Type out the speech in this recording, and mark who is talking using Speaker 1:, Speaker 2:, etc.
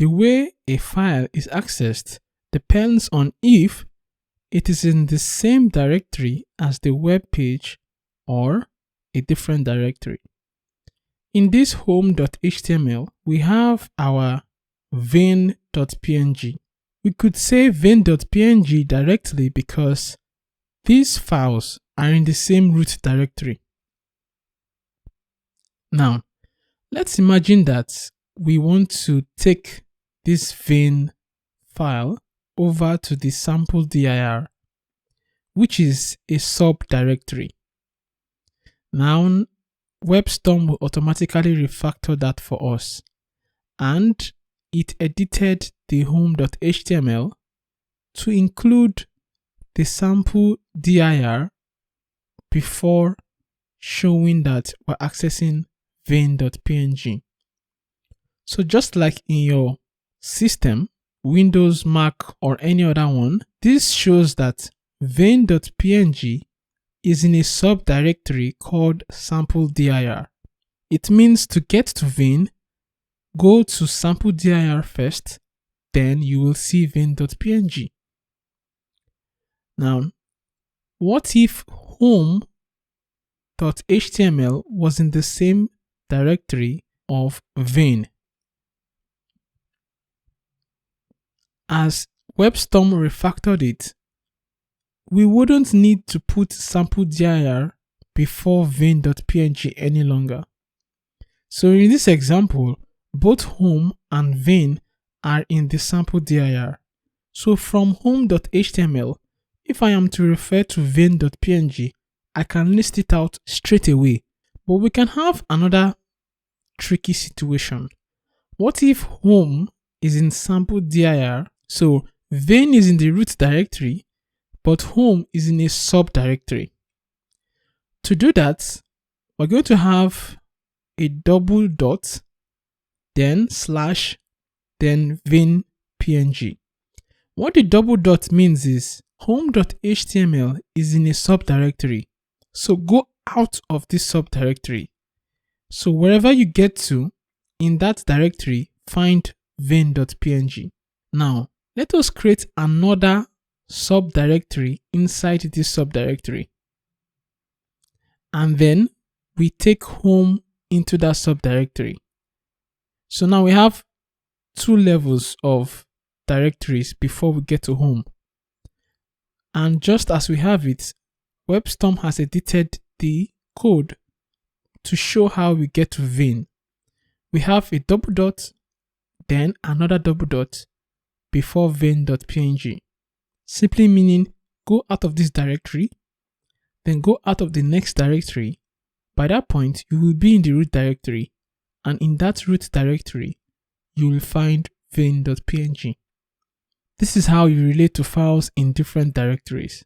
Speaker 1: The way a file is accessed depends on if it is in the same directory as the web page or a different directory. In this home.html, we have our vein.png. We could say vein.png directly because these files are in the same root directory. Now, let's imagine that we want to take this vein file over to the sample dir, which is a subdirectory. Now, WebStorm will automatically refactor that for us, and it edited the home.html to include the sample dir before showing that we're accessing vein.png. So just like in your system, Windows, Mac, or any other one, this shows that vein.png is in a subdirectory called sample dir. It means to get to vein, go to sample dir first, then you will see vein.png. Now, what if home.html was in the same directory of vein? As WebStorm refactored it, we wouldn't need to put sample dir before vein.png any longer. So in this example, both home and vein are in the sample dir. So from home.html, if I am to refer to vein.png, I can list it out straight away. But we can have another tricky situation. What if home is in sample dir? So vein is in the root directory, but home is in a subdirectory. To do that, we're going to have a double dot, then slash, then vein.png. What the double dot means is home.html is in a subdirectory. So go out of this subdirectory. So wherever you get to in that directory, find vein.png. Now, let us create another subdirectory inside this subdirectory. And then we take home into that subdirectory. So now we have two levels of directories before we get to home. And just as we have it, WebStorm has edited the code to show how we get to vein. We have a double dot, then another double dot before vein.png. Simply meaning go out of this directory, then go out of the next directory. By that point, you will be in the root directory, and in that root directory, you will find vein.png. This is how you relate to files in different directories.